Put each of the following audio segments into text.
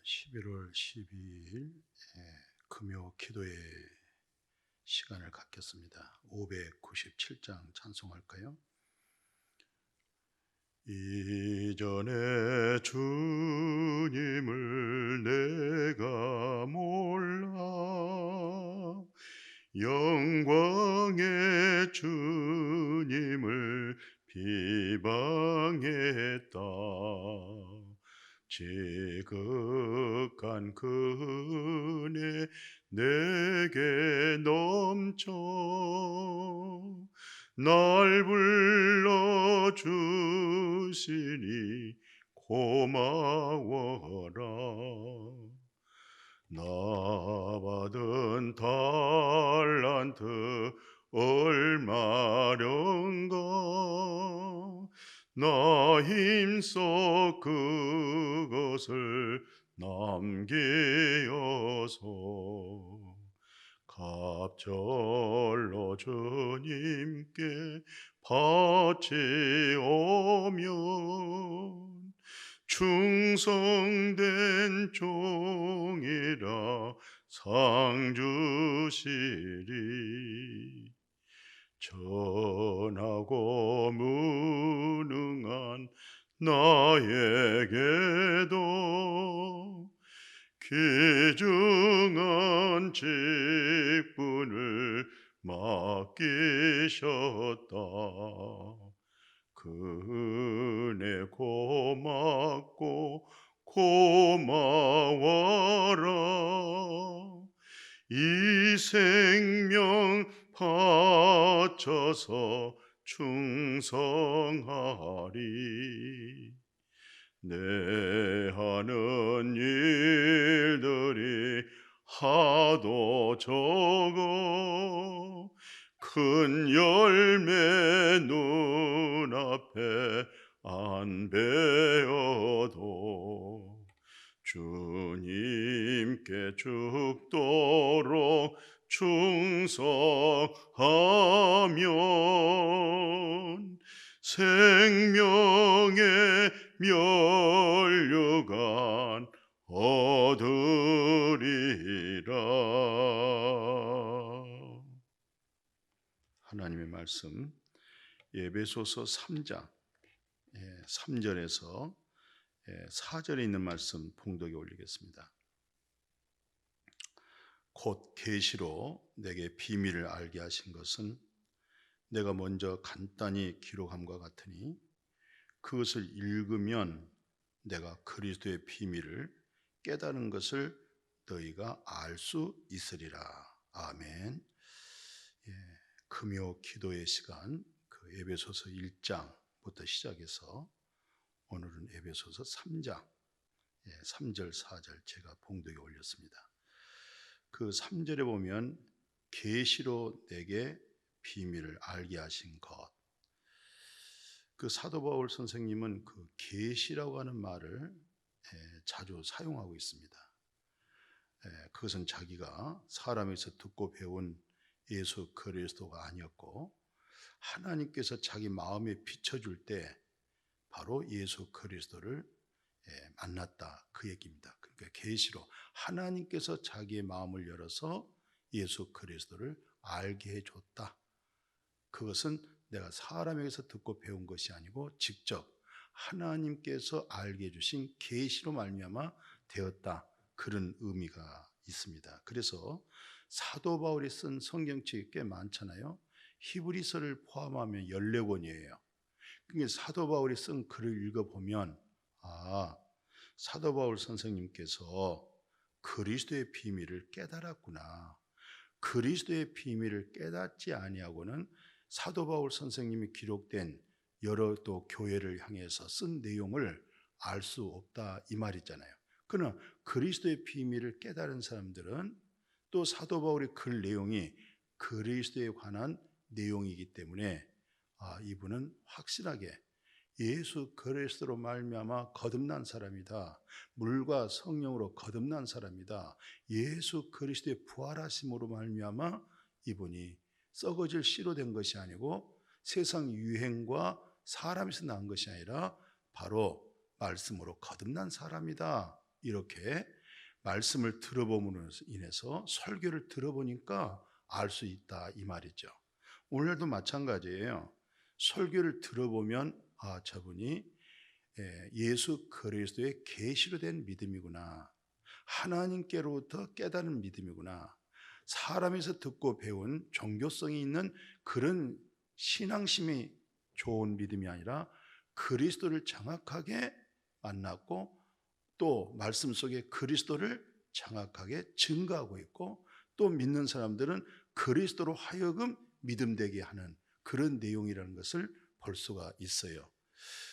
11월 12일 금요 기도의 시간을 갖겠습니다. 597장 찬송할까요? 이전에 주님을 내가 몰라 영광의 주님을 비방했다. 지극한 그 은혜 내게 넘쳐 날 불러주시니 고마워라. 나 받은 달란트 얼마련가 나 힘써 그것을 남기어서 갑절로 주님께 바치오면 충성된 종이라 상 주시리. 전하고 무능한 나에게도 귀중한 직분을 맡기셨다. 그 은혜 고맙고 고마워라. 이 생명 바쳐서 충성하리. 내 하는 일들이 하도 적어 큰 열매 눈앞에 안 베어도 주님께 죽도록 충성하면 생명의 면류관 얻으리라. 하나님의 말씀 에베소서 3장 3절에서 4절에 있는 말씀 봉독에 올리겠습니다. 곧 계시로 내게 비밀을 알게 하신 것은 내가 먼저 간단히 기록함과 같으니 그것을 읽으면 내가 그리스도의 비밀을 깨달은 것을 너희가 알 수 있으리라. 아멘. 금요 기도의 시간 그 에베소서 1장부터 시작해서 오늘은 에베소서 3장 3절 4절 제가 봉독에 올렸습니다. 그 3절에 보면 계시로 내게 비밀을 알게 하신 것. 그 사도 바울 선생님은 그 계시라고 하는 말을 자주 사용하고 있습니다. 그것은 자기가 사람에서 듣고 배운 예수 그리스도가 아니었고 하나님께서 자기 마음에 비춰줄 때 바로 예수 그리스도를 만났다 그 얘기입니다. 그러니까 계시로 하나님께서 자기의 마음을 열어서 예수 그리스도를 알게 해줬다. 그것은 내가 사람에게서 듣고 배운 것이 아니고 직접 하나님께서 알게 해주신 계시로 말미암아 되었다. 그런 의미가 있습니다. 그래서 사도 바울이 쓴 성경책이 꽤 많잖아요. 히브리서를 포함하면 14권이에요. 그러니까 사도 바울이 쓴 글을 읽어보면 사도 바울 선생님께서 그리스도의 비밀을 깨달았구나. 그리스도의 비밀을 깨닫지 아니하고는 사도 바울 선생님이 기록된 여러 또 교회를 향해서 쓴 내용을 알 수 없다 이 말이잖아요. 그러나 그리스도의 비밀을 깨달은 사람들은 또 사도 바울의 글 내용이 그리스도에 관한 내용이기 때문에 이분은 확실하게 예수 그리스도로 말미암아 거듭난 사람이다. 물과 성령으로 거듭난 사람이다. 예수 그리스도의 부활하심으로 말미암아 이분이 썩어질 씨로 된 것이 아니고 세상 유행과 사람에서 난 것이 아니라 바로 말씀으로 거듭난 사람이다. 이렇게 말씀을 들어봄으로 인해서 설교를 들어보니까 알 수 있다 이 말이죠. 오늘도 마찬가지예요. 설교를 들어보면 저분이 예수 그리스도의 계시로 된 믿음이구나. 하나님께로부터 깨달은 믿음이구나. 사람에서 듣고 배운 종교성이 있는 그런 신앙심이 좋은 믿음이 아니라 그리스도를 정확하게 만났고 또 말씀 속에 그리스도를 정확하게 증거하고 있고 또 믿는 사람들은 그리스도로 하여금 믿음되게 하는 그런 내용이라는 것을 볼 수가 있어요.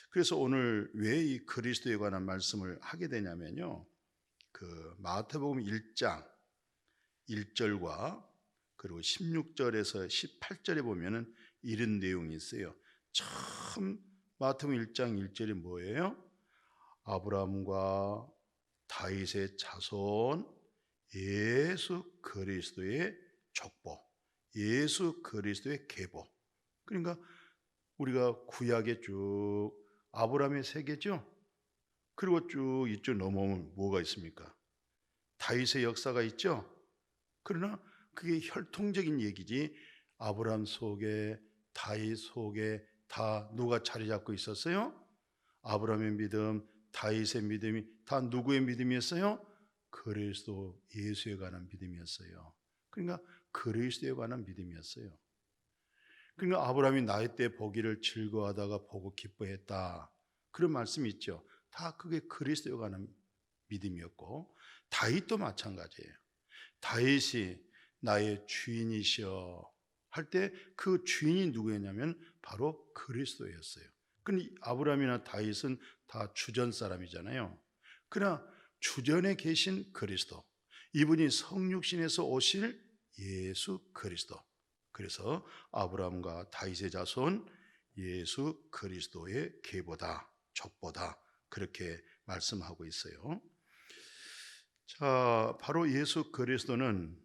그래서 오늘 왜 이 그리스도에 관한 말씀을 하게 되냐면요. 그 마태복음 1장 1절과 그리고 16절에서 18절에 보면은 이런 내용이 있어요. 처음 마태복음 1장 1절이 뭐예요? 아브라함과 다윗의 자손 예수 그리스도의 족보, 예수 그리스도의 계보. 그러니까 우리가 구약에 쭉 아브라함의 세계죠. 그리고 쭉 이쪽 넘어오면 뭐가 있습니까? 다윗의 역사가 있죠. 그러나 그게 혈통적인 얘기지 아브라함 속에 다윗 속에 다 누가 자리 잡고 있었어요? 아브라함의 믿음, 다윗의 믿음이 다 누구의 믿음이었어요? 그리스도 예수에 관한 믿음이었어요. 그러니까 그리스도에 관한 믿음이었어요. 그러니까 아브라함이 나이 때 보기를 즐거워하다가 보고 기뻐했다. 그런 말씀이 있죠. 다 그게 그리스도에 관한 믿음이었고 다윗도 마찬가지예요. 다윗이 나의 주인이시여 할 때 그 주인이 누구였냐면 바로 그리스도였어요. 근데 아브라함이나 다윗은 다 주전 사람이잖아요. 그러나 주전에 계신 그리스도, 이분이 성육신에서 오실 예수 그리스도. 그래서 아브라함과 다윗의 자손 예수 그리스도의 계보다 족보다 그렇게 말씀하고 있어요. 자, 바로 예수 그리스도는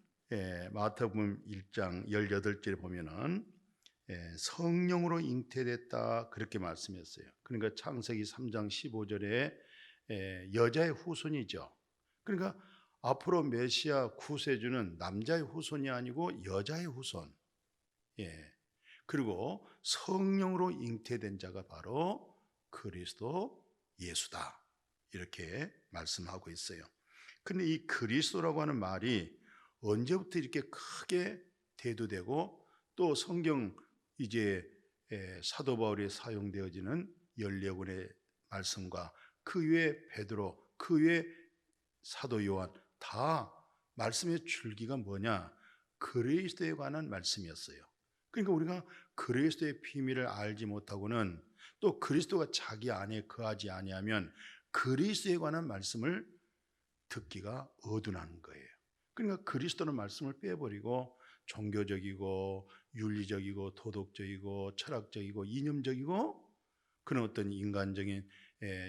마태복음 1장 18절에 보면은 성령으로 잉태됐다 그렇게 말씀했어요. 그러니까 창세기 3장 15절에 여자의 후손이죠. 그러니까 앞으로 메시아 구세주는 남자의 후손이 아니고 여자의 후손. 그리고 성령으로 잉태된 자가 바로 그리스도 예수다. 이렇게 말씀하고 있어요. 근데 이 그리스도라고 하는 말이 언제부터 이렇게 크게 대두되고 또 성경 이제 사도 바울이 사용되어지는 14권의 말씀과 그 외에 베드로, 그 외에 사도 요한 다 말씀의 줄기가 뭐냐? 그리스도에 관한 말씀이었어요. 그러니까 우리가 그리스도의 비밀을 알지 못하고는 또 그리스도가 자기 안에 거하지 아니하면 그리스도에 관한 말씀을 듣기가 어둔한 거예요. 그러니까 그리스도는 말씀을 빼버리고 종교적이고 윤리적이고 도덕적이고 철학적이고 이념적이고 그런 어떤 인간적인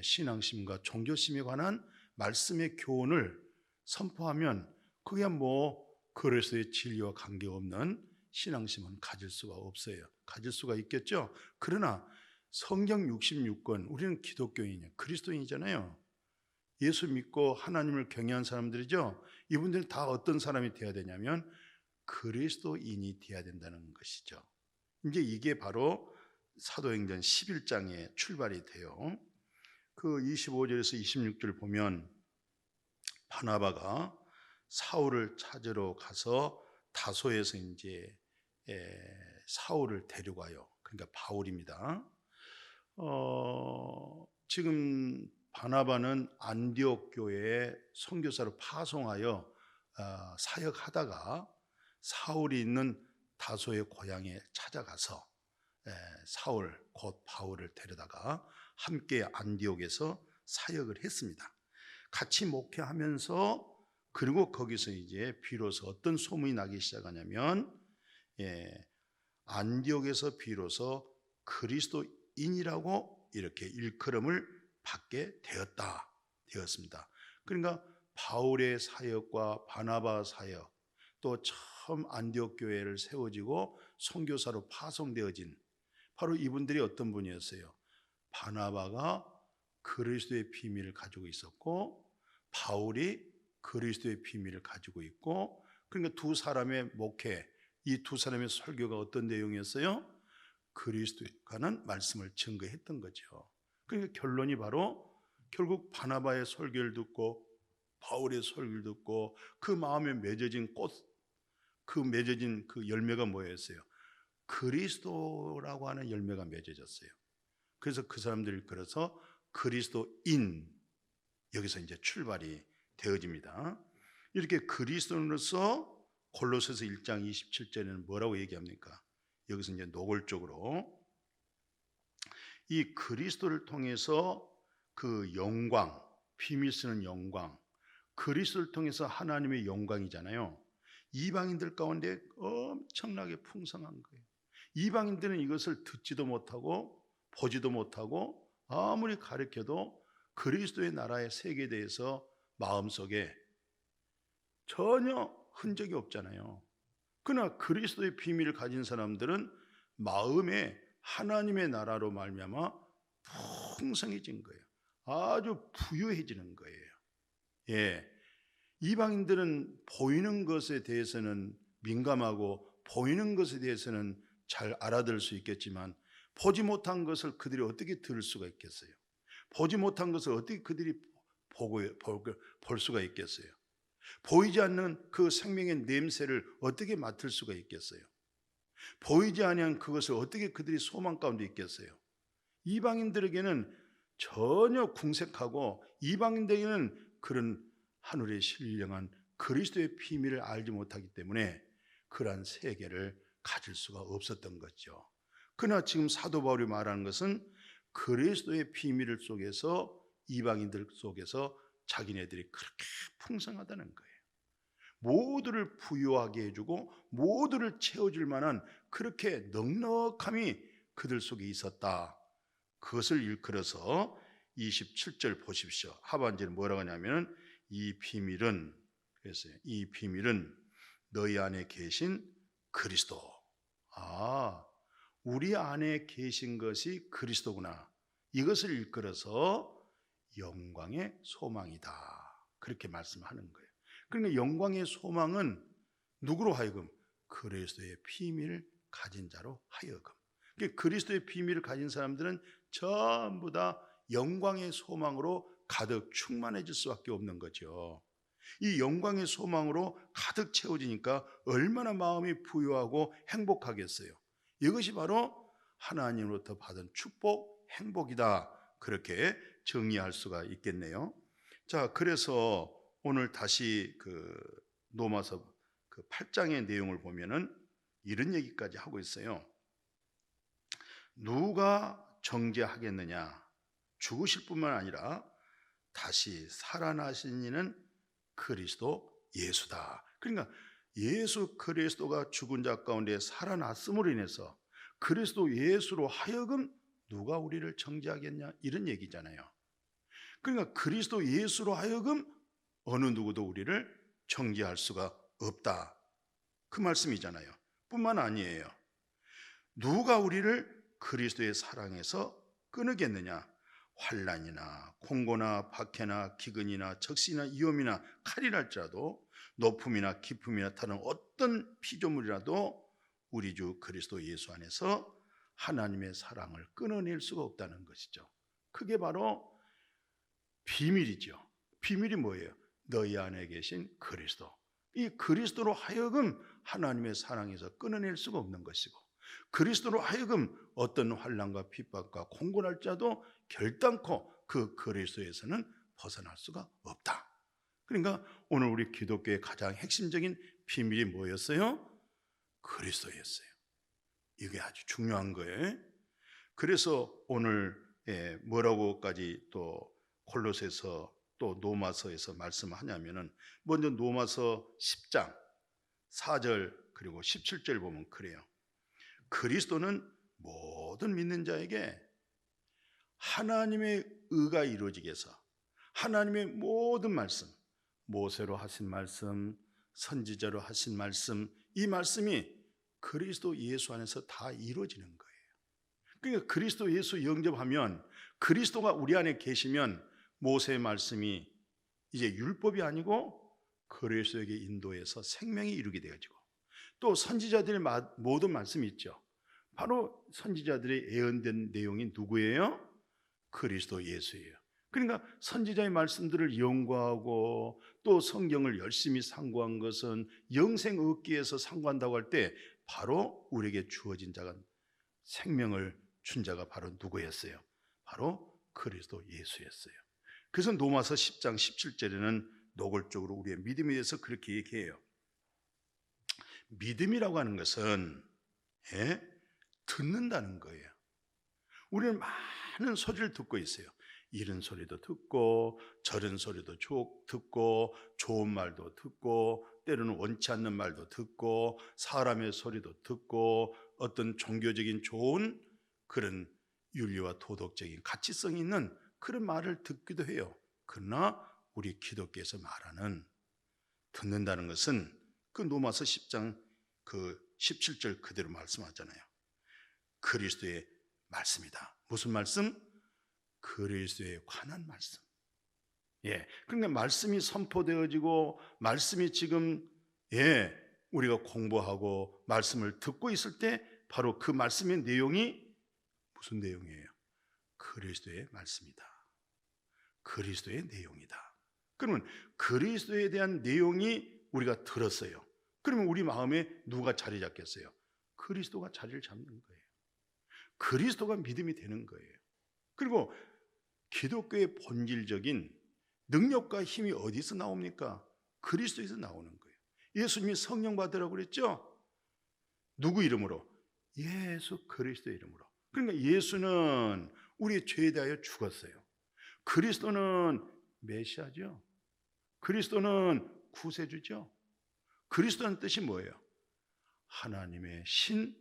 신앙심과 종교심에 관한 말씀의 교훈을 선포하면 그게 뭐 그리스도의 진리와 관계없는 신앙심은 가질 수가 없어요. 가질 수가 있겠죠. 그러나 성경 66권 우리는 기독교인이에요. 그리스도인이잖아요. 예수 믿고 하나님을 경외한 사람들이죠. 이분들은 다 어떤 사람이 되어야 되냐면 그리스도인이 되어야 된다는 것이죠. 이제 이게 바로 사도행전 11장에 출발이 돼요. 그 25절에서 26절 보면 바나바가 사울을 찾으러 가서 다소에서 이제 사울을 데려가요. 그러니까 바울입니다. 지금 바나바는 안디옥 교회에 선교사로 파송하여 사역하다가 사울이 있는 다소의 고향에 찾아가서 사울 곧 바울을 데려다가 함께 안디옥에서 사역을 했습니다. 같이 목회하면서 그리고 거기서 이제 비로소 어떤 소문이 나기 시작하냐면 안디옥에서 비로소 그리스도인이라고 이렇게 일컬음을 받게 되었습니다. 그러니까 바울의 사역과 바나바 사역 또 처음 안디옥 교회를 세워지고 선교사로 파송되어진 바로 이분들이 어떤 분이었어요? 바나바가 그리스도의 비밀을 가지고 있었고 바울이 그리스도의 비밀을 가지고 있고, 그러니까 두 사람의 목회, 이 두 사람의 설교가 어떤 내용이었어요? 그리스도에 관한 말씀을 증거했던 거죠. 그러니까 결론이 바로 결국 바나바의 설교를 듣고 바울의 설교를 듣고 그 마음에 맺어진 꽃, 그 맺어진 그 열매가 뭐였어요? 그리스도라고 하는 열매가 맺어졌어요. 그래서 그 사람들이 그래서 그리스도인, 여기서 이제 출발이 되어집니다. 이렇게 그리스도인으로서 골로새서 1장 27절에는 뭐라고 얘기합니까? 여기서 이제 노골적으로 이 그리스도를 통해서 그 영광, 비밀 쓰는 영광, 그리스도를 통해서 하나님의 영광이잖아요. 이방인들 가운데 엄청나게 풍성한 거예요. 이방인들은 이것을 듣지도 못하고 보지도 못하고 아무리 가르쳐도 그리스도의 나라의 세계에 대해서 마음속에 전혀 흔적이 없잖아요. 그러나 그리스도의 비밀을 가진 사람들은 마음에 하나님의 나라로 말미암아 풍성해진 거예요. 아주 부유해지는 거예요. 예, 이방인들은 보이는 것에 대해서는 민감하고 보이는 것에 대해서는 잘 알아들을 수 있겠지만 보지 못한 것을 그들이 어떻게 들을 수가 있겠어요? 보지 못한 것을 어떻게 그들이 볼 수가 있겠어요? 보이지 않는 그 생명의 냄새를 어떻게 맡을 수가 있겠어요? 보이지 아니한 그것을 어떻게 그들이 소망 가운데 있겠어요? 이방인들에게는 전혀 궁색하고 이방인들에게는 그런 하늘의 신령한 그리스도의 비밀을 알지 못하기 때문에 그러한 세계를 가질 수가 없었던 거죠. 그러나 지금 사도 바울이 말하는 것은 그리스도의 비밀 속에서 이방인들 속에서 자기네들이 그렇게 풍성하다는 거예요. 모두를 부유하게 해주고 모두를 채워줄 만한 그렇게 넉넉함이 그들 속에 있었다. 그것을 일컬어서 27절 보십시오. 하반절에 뭐라고 하냐면 이 비밀은, 그랬어요. 이 비밀은 너희 안에 계신 그리스도. 우리 안에 계신 것이 그리스도구나. 이것을 일컬어서 영광의 소망이다. 그렇게 말씀하는 거예요. 그러니까 영광의 소망은 누구로 하여금? 그리스도의 비밀을 가진 자로 하여금. 그러니까 그리스도의 비밀을 가진 사람들은 전부 다 영광의 소망으로 가득 충만해질 수밖에 없는 거죠. 이 영광의 소망으로 가득 채워지니까 얼마나 마음이 부유하고 행복하겠어요. 이것이 바로 하나님으로부터 받은 축복, 행복이다. 그렇게 정의할 수가 있겠네요. 자, 그래서 오늘 다시 그 로마서 그 8장의 내용을 보면은 이런 얘기까지 하고 있어요. 누가 정죄하겠느냐? 죽으실 뿐만 아니라 다시 살아나신 이는 그리스도 예수다. 그러니까 예수 그리스도가 죽은 자 가운데 살아났음으로 인해서 그리스도 예수로 하여금 누가 우리를 정죄하겠냐? 이런 얘기잖아요. 그러니까 그리스도 예수로 하여금 어느 누구도 우리를 정죄할 수가 없다. 그 말씀이잖아요. 뿐만 아니에요. 누가 우리를 그리스도의 사랑에서 끊으겠느냐? 환난이나 공고나 박해나 기근이나 적신이나 위험이나 칼이랄지라도 높음이나 깊음이나 다른 어떤 피조물이라도 우리 주 그리스도 예수 안에서 하나님의 사랑을 끊어낼 수가 없다는 것이죠. 그게 바로 비밀이죠. 비밀이 뭐예요? 너희 안에 계신 그리스도. 이 그리스도로 하여금 하나님의 사랑에서 끊어낼 수가 없는 것이고, 그리스도로 하여금 어떤 환난과 핍박과 공고날지라도 결단코 그 그리스도에서는 벗어날 수가 없다. 그러니까 오늘 우리 기독교의 가장 핵심적인 비밀이 뭐였어요? 그리스도였어요. 이게 아주 중요한 거예요. 그래서 오늘 뭐라고까지 또 골로새서 또 로마서에서 말씀하냐면은 먼저 로마서 10장 4절 그리고 17절 보면 그래요. 그리스도는 모든 믿는 자에게 하나님의 의가 이루어지게 해서 하나님의 모든 말씀, 모세로 하신 말씀, 선지자로 하신 말씀, 이 말씀이 그리스도 예수 안에서 다 이루어지는 거예요. 그러니까 그리스도 예수 영접하면, 그리스도가 우리 안에 계시면 모세의 말씀이 이제 율법이 아니고 그리스도에게 인도해서 생명이 이루게 되어지고, 또 선지자들의 모든 말씀이 있죠. 바로 선지자들의 예언된 내용이 누구예요? 그리스도 예수예요. 그러니까 선지자의 말씀들을 연구하고 또 성경을 열심히 상고한 것은 영생 얻기 위해서 상고한다고 할 때 바로 우리에게 주어진 자가, 생명을 준 자가 바로 누구였어요? 바로 그리스도 예수였어요. 그래서 로마서 10장 17절에는 노골적으로 우리의 믿음에 대해서 그렇게 얘기해요. 믿음이라고 하는 것은 듣는다는 거예요. 우리는 많은 소리를 듣고 있어요. 이런 소리도 듣고 저런 소리도 듣고 좋은 말도 듣고 때로는 원치 않는 말도 듣고 사람의 소리도 듣고 어떤 종교적인 좋은 그런 윤리와 도덕적인 가치성이 있는 그런 말을 듣기도 해요. 그러나 우리 기독교에서 말하는 듣는다는 것은 그 로마서 10장 그 17절 그대로 말씀하잖아요. 그리스도의 말씀이다. 무슨 말씀? 그리스도에 관한 말씀. 그러니까 말씀이 선포되어지고 말씀이 지금 우리가 공부하고 말씀을 듣고 있을 때 바로 그 말씀의 내용이 무슨 내용이에요? 그리스도의 말씀이다. 그리스도의 내용이다. 그러면 그리스도에 대한 내용이 우리가 들었어요. 그러면 우리 마음에 누가 자리 잡겠어요? 그리스도가 자리를 잡는 거예요. 그리스도가 믿음이 되는 거예요. 그리고 기독교의 본질적인 능력과 힘이 어디서 나옵니까? 그리스도에서 나오는 거예요. 예수님이 성령 받으라고 그랬죠? 누구 이름으로? 예수 그리스도 이름으로. 그러니까 예수는 우리의 죄에 대하여 죽었어요. 그리스도는 메시아죠. 그리스도는 구세주죠. 그리스도는 뜻이 뭐예요? 하나님의 신,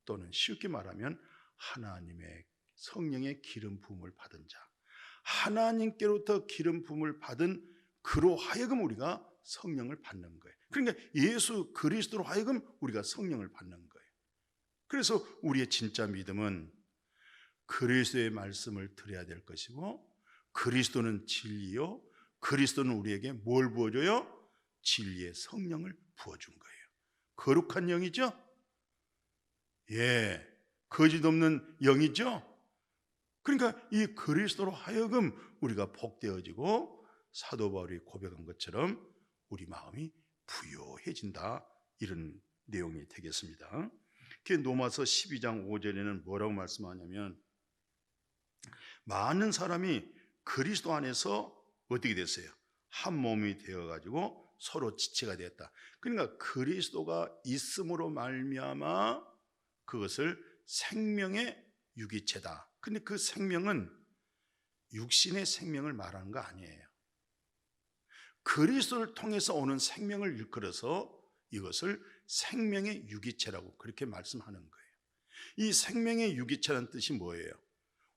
또는 쉽게 말하면 하나님의 성령의 기름 부음을 받은 자, 하나님께로부터 기름 부음을 받은 그로 하여금 우리가 성령을 받는 거예요. 그러니까 예수 그리스도로 하여금 우리가 성령을 받는 거예요. 그래서 우리의 진짜 믿음은 그리스도의 말씀을 들어야 될 것이고, 그리스도는 진리요, 그리스도는 우리에게 뭘 부어줘요? 진리의 성령을 부어준 거예요. 거룩한 영이죠? 거짓 없는 영이죠? 그러니까 이 그리스도로 하여금 우리가 복되어지고 사도 바울이 고백한 것처럼 우리 마음이 부요해진다, 이런 내용이 되겠습니다. 로마서 12장 5절에는 뭐라고 말씀하냐면, 많은 사람이 그리스도 안에서 어떻게 됐어요? 한 몸이 되어가지고 서로 지체가 되었다. 그러니까 그리스도가 있음으로 말미암아 그것을 생명의 유기체다. 근데 그 생명은 육신의 생명을 말하는 거 아니에요. 그리스도를 통해서 오는 생명을 일컬어서 이것을 생명의 유기체라고 그렇게 말씀하는 거예요. 이 생명의 유기체라는 뜻이 뭐예요?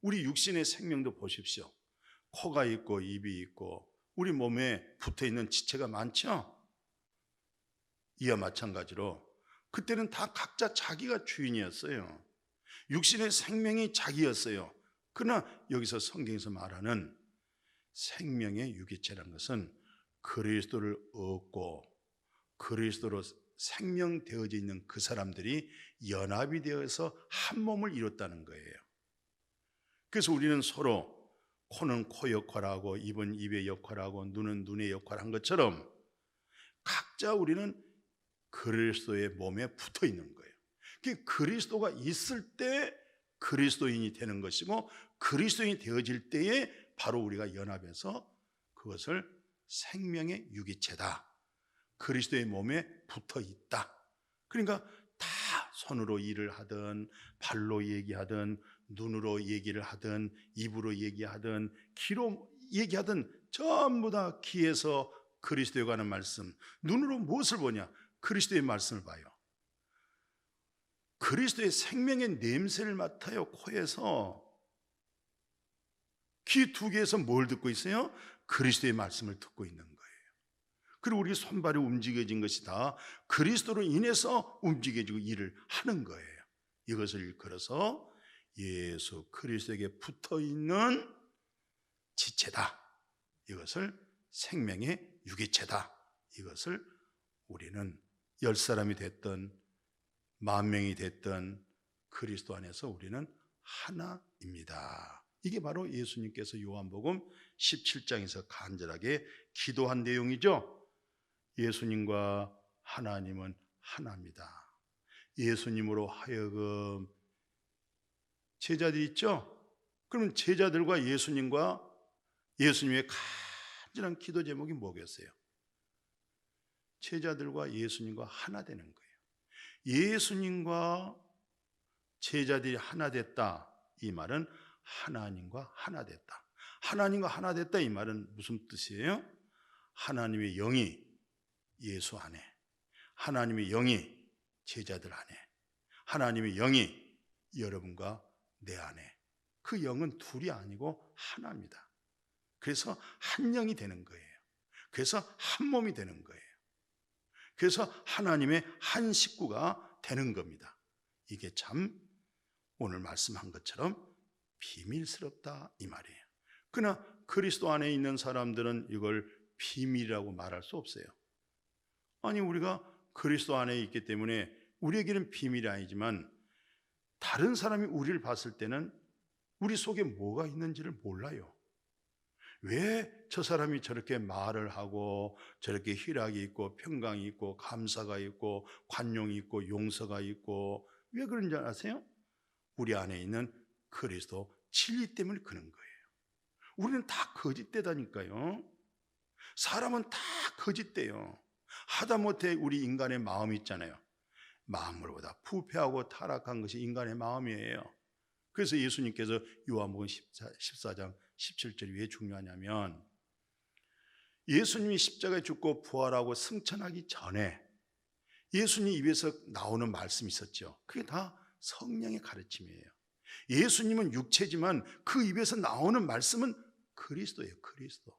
우리 육신의 생명도 보십시오. 코가 있고 입이 있고 우리 몸에 붙어있는 지체가 많죠? 이와 마찬가지로 그때는 다 각자 자기가 주인이었어요. 육신의 생명이 자기였어요. 그러나 여기서 성경에서 말하는 생명의 유기체라는 것은 그리스도를 얻고 그리스도로 생명되어져 있는 그 사람들이 연합이 되어서 한 몸을 이뤘다는 거예요. 그래서 우리는 서로 코는 코 역할하고 입은 입의 역할하고 눈은 눈의 역할을 한 것처럼 각자 우리는 그리스도의 몸에 붙어 있는 거예요. 그리스도가 있을 때 그리스도인이 되는 것이고, 그리스도인이 되어질 때에 바로 우리가 연합해서 그것을 생명의 유기체다, 그리스도의 몸에 붙어 있다. 그러니까 다 손으로 일을 하든 발로 얘기하든 눈으로 얘기를 하든 입으로 얘기하든 귀로 얘기하든 전부 다 귀에서 그리스도에 관한 말씀, 눈으로 무엇을 보냐? 그리스도의 말씀을 봐요. 그리스도의 생명의 냄새를 맡아요. 코에서. 귀 두 개에서 뭘 듣고 있어요? 그리스도의 말씀을 듣고 있는 거예요. 그리고 우리 손발이 움직여진 것이 다 그리스도로 인해서 움직여지고 일을 하는 거예요. 이것을 일컬어서 예수 그리스도에게 붙어있는 지체다, 이것을 생명의 유기체다, 이것을 우리는 10사람이 됐든 10,000명이 됐든 그리스도 안에서 우리는 하나입니다. 이게 바로 예수님께서 요한복음 17장에서 간절하게 기도한 내용이죠. 예수님과 하나님은 하나입니다. 예수님으로 하여금 제자들 있죠? 그러면 제자들과 예수님과 예수님의 간절한 기도 제목이 뭐겠어요? 제자들과 예수님과 하나 되는 거예요. 예수님과 제자들이 하나 됐다, 이 말은 하나님과 하나 됐다. 하나님과 하나 됐다, 이 말은 무슨 뜻이에요? 하나님의 영이 예수 안에, 하나님의 영이 제자들 안에, 하나님의 영이 여러분과 내 안에, 그 영은 둘이 아니고 하나입니다. 그래서 한 영이 되는 거예요. 그래서 한 몸이 되는 거예요. 그래서 하나님의 한 식구가 되는 겁니다. 이게 참 오늘 말씀한 것처럼 비밀스럽다, 이 말이에요. 그러나 그리스도 안에 있는 사람들은 이걸 비밀이라고 말할 수 없어요. 아니, 우리가 그리스도 안에 있기 때문에 우리에게는 비밀이 아니지만 다른 사람이 우리를 봤을 때는 우리 속에 뭐가 있는지를 몰라요. 왜 저 사람이 저렇게 말을 하고 저렇게 희락이 있고 평강이 있고 감사가 있고 관용이 있고 용서가 있고 왜 그런지 아세요? 우리 안에 있는 그리스도 진리 때문에 그런 거예요. 우리는 다 거짓되다니까요. 사람은 다 거짓돼요. 하다못해 우리 인간의 마음이 있잖아요. 마음으로보다 부패하고 타락한 것이 인간의 마음이에요. 그래서 예수님께서 요한복음 14장 17절이 왜 중요하냐면, 예수님이 십자가에 죽고 부활하고 승천하기 전에 예수님 입에서 나오는 말씀이 있었죠. 그게 다 성령의 가르침이에요. 예수님은 육체지만 그 입에서 나오는 말씀은 그리스도예요. 그리스도.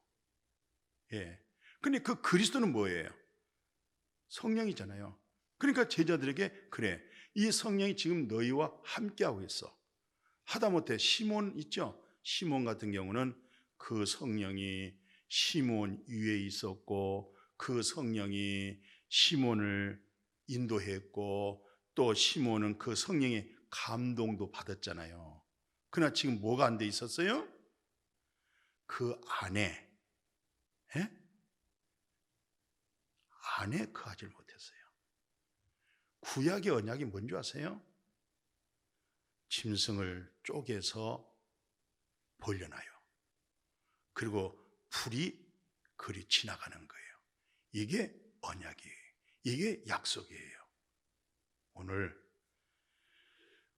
예. 근데 그 그리스도는 뭐예요? 성령이잖아요. 그러니까 제자들에게, 그래, 이 성령이 지금 너희와 함께하고 있어. 하다못해 시몬 있죠? 시몬 같은 경우는 그 성령이 시몬 위에 있었고 그 성령이 시몬을 인도했고 또 시몬은 그 성령의 감동도 받았잖아요. 그러나 지금 뭐가 안 돼 있었어요? 그 안에 거하지 못했어요. 구약의 언약이 뭔지 아세요? 짐승을 쪼개서 벌려놔요. 그리고 불이 그리 지나가는 거예요. 이게 언약이에요. 이게 약속이에요. 오늘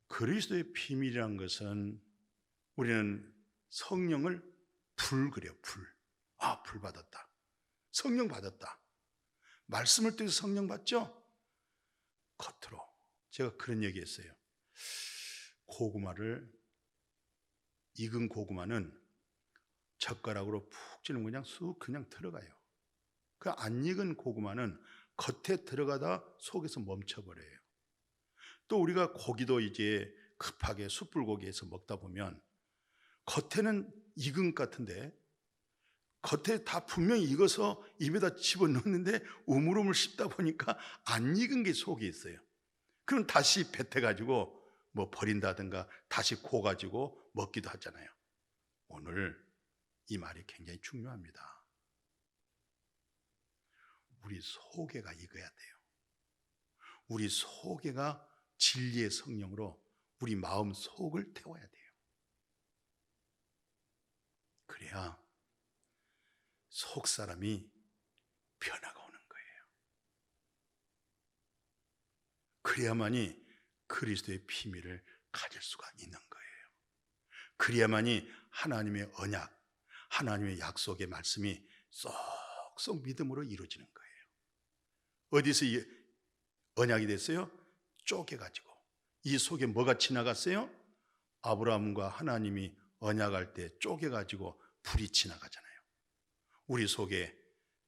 그리스도의 비밀이란 것은 우리는 성령을 불 그래요. 불. 아, 불 받았다. 성령 받았다. 말씀을 통해서 성령 받죠? 겉으로. 제가 그런 얘기 했어요. 익은 고구마는 젓가락으로 푹 찌르면 그냥 쑥 그냥 들어가요. 그 안 익은 고구마는 겉에 들어가다 속에서 멈춰버려요. 또 우리가 고기도 이제 급하게 숯불고기에서 먹다 보면 겉에는 익은 것 같은데 겉에 다 분명히 익어서 입에다 집어넣는데 우물우물 씹다 보니까 안 익은 게 속에 있어요. 그럼 다시 뱉어가지고 뭐 버린다든가 다시 고가지고 먹기도 하잖아요. 오늘 이 말이 굉장히 중요합니다. 우리 소개가 익어야 돼요. 우리 소개가 진리의 성령으로 우리 마음 속을 태워야 돼요. 그래야 속 사람이 변화가 오는 거예요. 그래야만이 그리스도의 비밀을 가질 수가 있는 거예요. 그래야만이 하나님의 언약, 하나님의 약속의 말씀이 쏙쏙 믿음으로 이루어지는 거예요. 어디서 이 언약이 됐어요? 쪼개가지고. 이 속에 뭐가 지나갔어요? 아브라함과 하나님이 언약할 때 쪼개가지고 불이 지나가잖아요. 우리 속에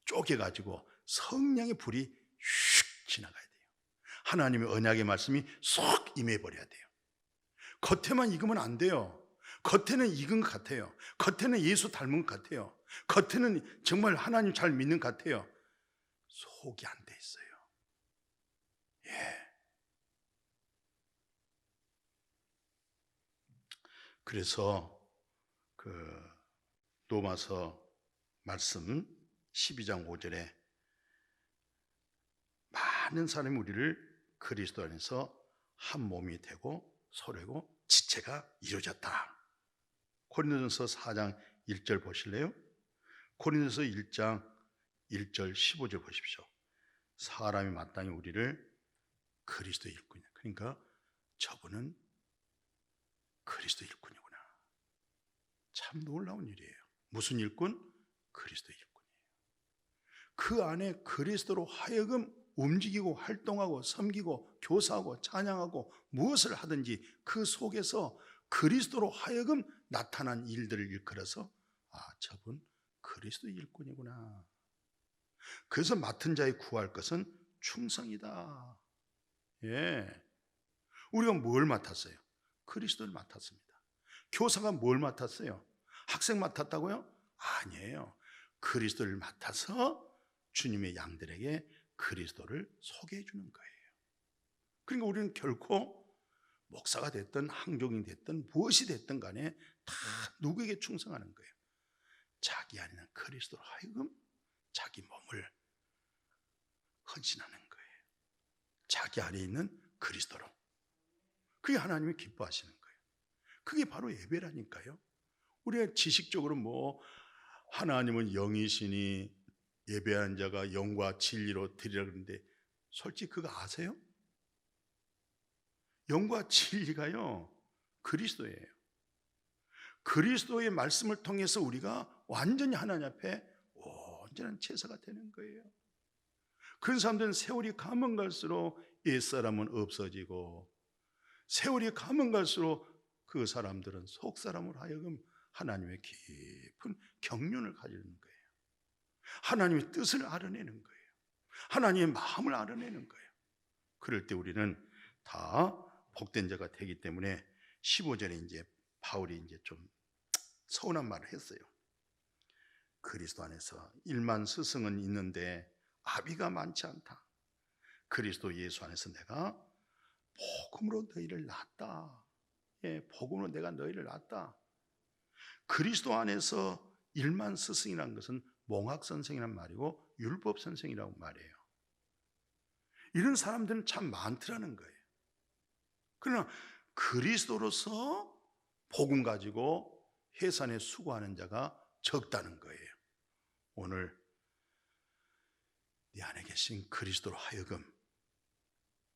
쪼개가지고 성령의 불이 슉 지나가야 돼요. 하나님의 언약의 말씀이 쏙 임해버려야 돼요. 겉에만 익으면 안 돼요. 겉에는 익은 것 같아요. 겉에는 예수 닮은 것 같아요. 겉에는 정말 하나님 잘 믿는 것 같아요. 속이 안 돼 있어요. 예. 그래서 그 로마서 말씀 12장 5절에 많은 사람이 우리를 그리스도 안에서 한 몸이 되고 서로고 지체가 이루어졌다. 고린도전서 4장 1절 보실래요? 고린도전서 1장 1절 15절 보십시오. 사람이 마땅히 우리를 그리스도 일꾼, 그러니까 저분은 그리스도 일꾼이구나. 참 놀라운 일이에요. 무슨 일꾼? 그리스도 일꾼이에요. 그 안에 그리스도로 하여금 움직이고 활동하고 섬기고 교사하고 찬양하고 무엇을 하든지 그 속에서 그리스도로 하여금 나타난 일들을 일컬어서 저분 그리스도 일꾼이구나. 그래서 맡은 자에 구할 것은 충성이다. 예, 우리가 뭘 맡았어요? 그리스도를 맡았습니다. 교사가 뭘 맡았어요? 학생 맡았다고요? 아니에요. 그리스도를 맡아서 주님의 양들에게 그리스도를 소개해 주는 거예요. 그러니까 우리는 결코 목사가 됐든 항종이 됐든 무엇이 됐든 간에 다 누구에게 충성하는 거예요? 자기 안에 있는 그리스도로 하여금 자기 몸을 헌신하는 거예요. 자기 안에 있는 그리스도로. 그게 하나님이 기뻐하시는 거예요. 그게 바로 예배라니까요. 우리가 지식적으로 하나님은 영이시니 예배하는 자가 영과 진리로 드리라 그러는데 솔직히 그거 아세요? 영과 진리가요 그리스도예요. 그리스도의 말씀을 통해서 우리가 완전히 하나님 앞에 온전한 제사가 되는 거예요. 그런 사람들은 세월이 가면 갈수록 옛사람은 없어지고 세월이 가면 갈수록 그 사람들은 속사람으로 하여금 하나님의 깊은 경륜을 가지는 거예요. 하나님의 뜻을 알아내는 거예요. 하나님의 마음을 알아내는 거예요. 그럴 때 우리는 다 복된 자가 되기 때문에 15절에 이제 바울이 이제 좀 서운한 말을 했어요. 그리스도 안에서 1만 스승은 있는데 아비가 많지 않다. 그리스도 예수 안에서 내가 복음으로 너희를 낳았다. 예, 복음으로 내가 너희를 낳았다. 그리스도 안에서 1만 스승이라는 것은 몽학 선생이란 말이고 율법 선생이라고 말해요. 이런 사람들은 참 많더라는 거예요. 그러나 그리스도로서 복음 가지고 해산에 수고하는 자가 적다는 거예요. 오늘 네 안에 계신 그리스도로 하여금,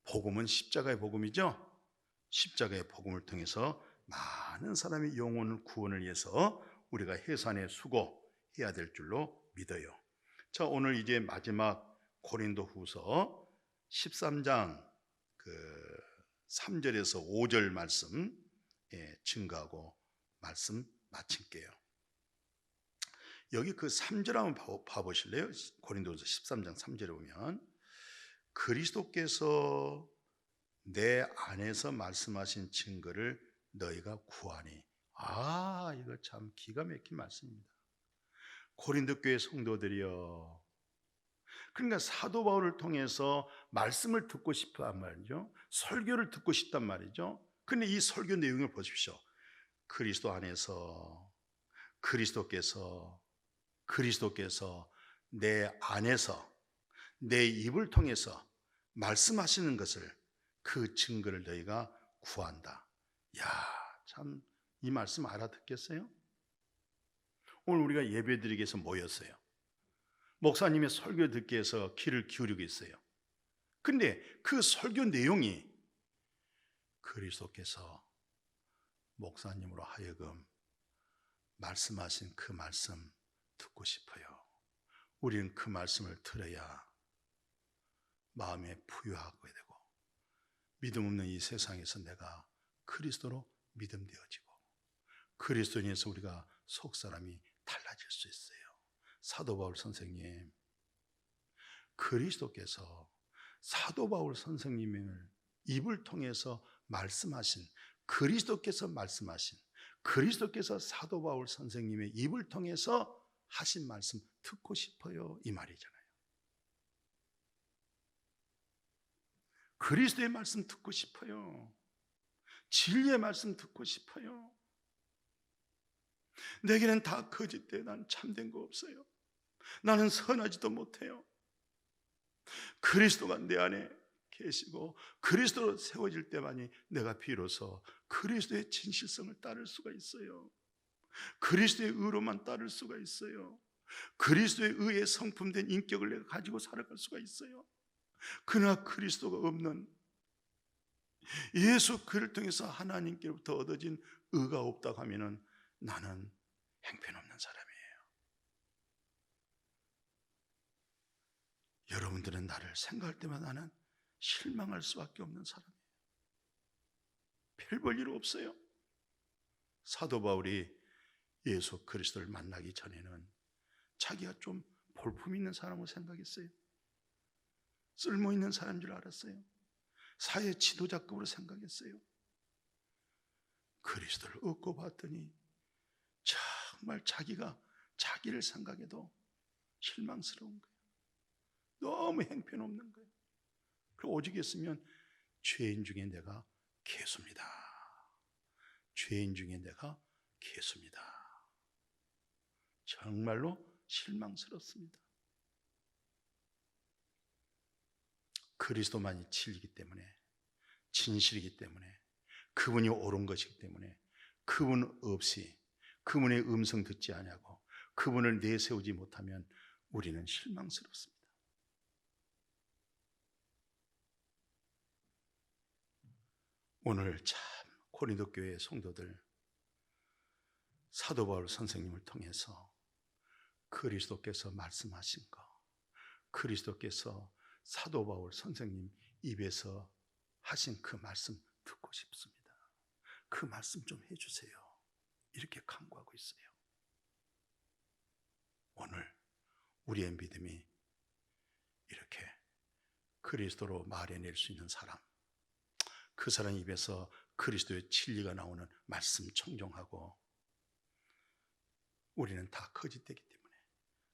복음은 십자가의 복음이죠. 십자가의 복음을 통해서 많은 사람의 영혼을 구원을 위해서 우리가 해산에 수고해야 될 줄로 믿어요. 자, 오늘 이제 마지막 고린도후서 13장 3절에서 5절 말씀 증거하고 말씀 마칠게요. 여기 그 3절 한번 봐보실래요? 고린도후서 13장 3절에 보면 그리스도께서 내 안에서 말씀하신 증거를 너희가 구하니. 이거 참 기가 막힌 말씀입니다. 고린도 교회 성도들이여, 그러니까 사도 바울을 통해서 말씀을 듣고 싶단 말이죠. 설교를 듣고 싶단 말이죠. 근데 이 설교 내용을 보십시오. 그리스도 안에서 그리스도께서 내 안에서 내 입을 통해서 말씀하시는 것을, 그 증거를 너희가 구한다. 참 이 말씀 알아듣겠어요? 오늘 우리가 예배드리기 위해서 모였어요. 목사님의 설교 듣기 위해서 귀를 기울이고 있어요. 근데 그 설교 내용이 그리스도께서 목사님으로 하여금 말씀하신 그 말씀 듣고 싶어요. 우리는 그 말씀을 들어야 마음에 부유하게 되고 믿음 없는 이 세상에서 내가 그리스도로 믿음되어지고 그리스도인에서 우리가 속사람이 달라질 수 있어요. 사도 바울 선생님, 그리스도께서 사도 바울 선생님을 입을 통해서 말씀하신, 그리스도께서 사도 바울 선생님의 입을 통해서 하신 말씀 듣고 싶어요, 이 말이잖아요. 그리스도의 말씀 듣고 싶어요. 진리의 말씀 듣고 싶어요. 내게는 다 거짓돼. 난 참된 거 없어요. 나는 선하지도 못해요. 그리스도가 내 안에 계시고 그리스도로 세워질 때만이 내가 비로소 그리스도의 진실성을 따를 수가 있어요. 그리스도의 의로만 따를 수가 있어요. 그리스도의 의에 성품된 인격을 내가 가지고 살아갈 수가 있어요. 그러나 그리스도가 없는, 예수 그를 통해서 하나님께로부터 얻어진 의가 없다고 하면은 나는 형편없는 사람이에요. 여러분들은 나를 생각할 때마다 나는 실망할 수밖에 없는 사람이에요. 별 볼 일 없어요. 사도 바울이 예수 그리스도를 만나기 전에는 자기가 좀 볼품 있는 사람으로 생각했어요. 쓸모 있는 사람인 줄 알았어요. 사회 지도자급으로 생각했어요. 그리스도를 얻고 봤더니 정말 자기가 자기를 생각해도 실망스러운 거예요. 너무 형편없는 거예요. 그리고 오직 했으면 죄인 중에 내가 괴수입니다. 죄인 중에 내가 괴수입니다. 정말로 실망스럽습니다. 그리스도만이 진리이기 때문에, 진실이기 때문에, 그분이 옳은 것이기 때문에 그분 없이, 그분의 음성 듣지 아니하고 그분을 내세우지 못하면 우리는 실망스럽습니다. 오늘 참 고린도 교회 성도들, 사도 바울 선생님을 통해서 그리스도께서 말씀하신 거, 그리스도께서 사도 바울 선생님 입에서 하신 그 말씀 듣고 싶습니다. 그 말씀 좀 해주세요. 이렇게 간구하고 있어요. 오늘 우리의 믿음이 이렇게 그리스도로 말해낼 수 있는 사람, 그 사람 입에서 그리스도의 진리가 나오는 말씀 청종하고, 우리는 다 거짓되기 때문에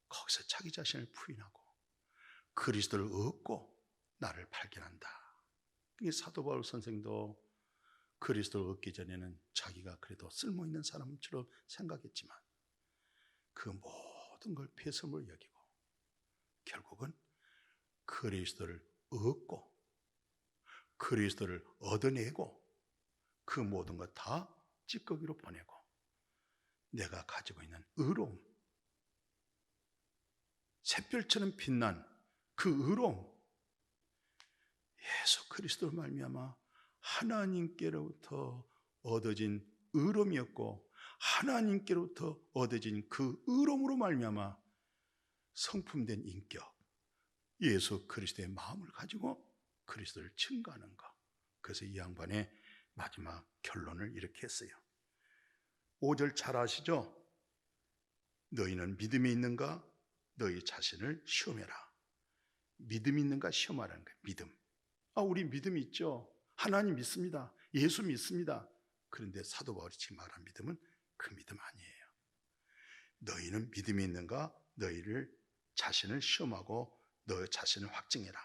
거기서 자기 자신을 부인하고 그리스도를 얻고 나를 발견한다. 사도 바울 선생도 그리스도를 얻기 전에는 자기가 그래도 쓸모있는 사람처럼 생각했지만 그 모든 걸 폐섬을 여기고 결국은 그리스도를 얻고 그리스도를 얻어내고 그 모든 것 다 찌꺼기로 보내고 내가 가지고 있는 의로움, 샛별처럼 빛난 그 의로움, 예수 그리스도로 말미암아 하나님께로부터 얻어진 의로움이었고 하나님께로부터 얻어진 그 의로움으로 말미암아 성품된 인격, 예수 그리스도의 마음을 가지고 그리스도를 증거하는 것. 그래서 이 양반의 마지막 결론을 이렇게 했어요. 5절 잘 아시죠? 너희는 믿음이 있는가? 너희 자신을 시험해라. 믿음이 있는가 시험하라는 거예요. 믿음. 우리 믿음이 있죠. 하나님 믿습니다. 예수 믿습니다. 그런데 사도 바울이 지금 말한 믿음은 그 믿음 아니에요. 너희는 믿음이 있는가? 너희를 자신을 시험하고 너 자신을 확증해라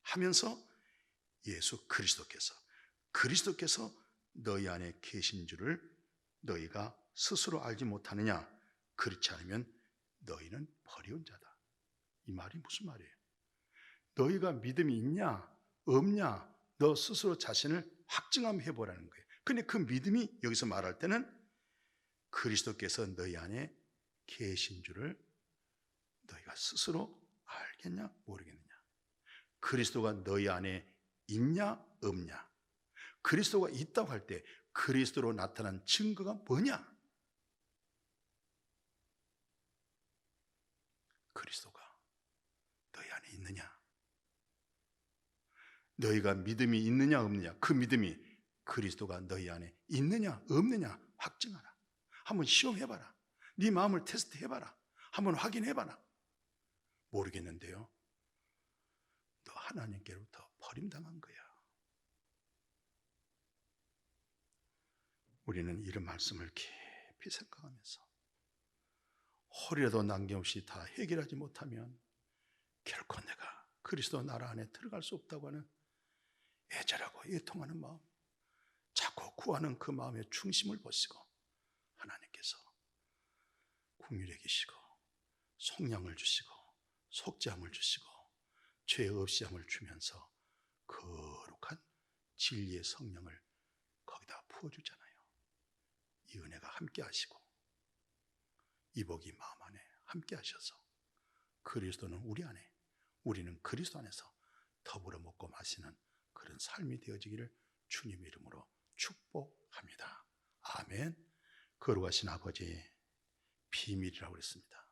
하면서 예수 그리스도께서 너희 안에 계신 줄을 너희가 스스로 알지 못하느냐? 그렇지 않으면 너희는 버리운 자다. 이 말이 무슨 말이에요? 너희가 믿음이 있냐 없냐 너 스스로 자신을 확증하면 해보라는 거예요. 근데 그 믿음이 여기서 말할 때는 그리스도께서 너희 안에 계신 줄을 너희가 스스로 알겠냐 모르겠느냐. 그리스도가 너희 안에 있냐 없냐. 그리스도가 있다고 할 때 그리스도로 나타난 증거가 뭐냐? 그리스도가 너희 안에 있느냐? 너희가 믿음이 있느냐 없느냐? 그 믿음이 그리스도가 너희 안에 있느냐 없느냐 확증하라. 한번 시험해봐라. 네 마음을 테스트해봐라. 한번 확인해봐라. 모르겠는데요, 너 하나님께로부터 버림당한 거야. 우리는 이런 말씀을 깊이 생각하면서 홀이라도 남김없이 다 해결하지 못하면 결코 내가 그리스도 나라 안에 들어갈 수 없다고 하는 애절하고 애통하는 마음, 자꾸 구하는 그 마음의 중심을 보시고 하나님께서 긍휼히 여기시고 속량을 주시고 속죄함을 주시고 죄 없이 함을 주면서 거룩한 진리의 성령을 거기다 부어주잖아요. 이 은혜가 함께 하시고 이 복이 마음 안에 함께 하셔서 그리스도는 우리 안에, 우리는 그리스도 안에서 더불어 먹고 마시는 그런 삶이 되어지기를 주님의 이름으로 축복합니다. 아멘. 거룩하신 아버지, 비밀이라고 그랬습니다.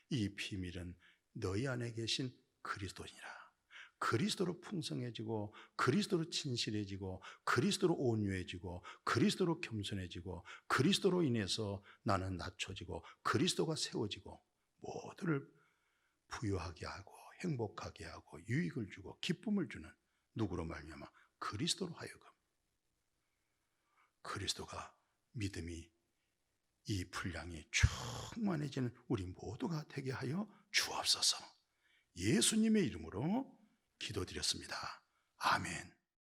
이 비밀은 너희 안에 계신 그리스도니라. 그리스도로 풍성해지고 그리스도로 진실해지고 그리스도로 온유해지고 그리스도로 겸손해지고 그리스도로 인해서 나는 낮춰지고 그리스도가 세워지고 모두를 부유하게 하고 행복하게 하고 유익을 주고 기쁨을 주는 누구로 말미암아 그리스도로 하여금 그리스도가 믿음이 이 분량이 충만해지는 우리 모두가 되게 하여 주옵소서. 예수님의 이름으로 기도드렸습니다. 아멘.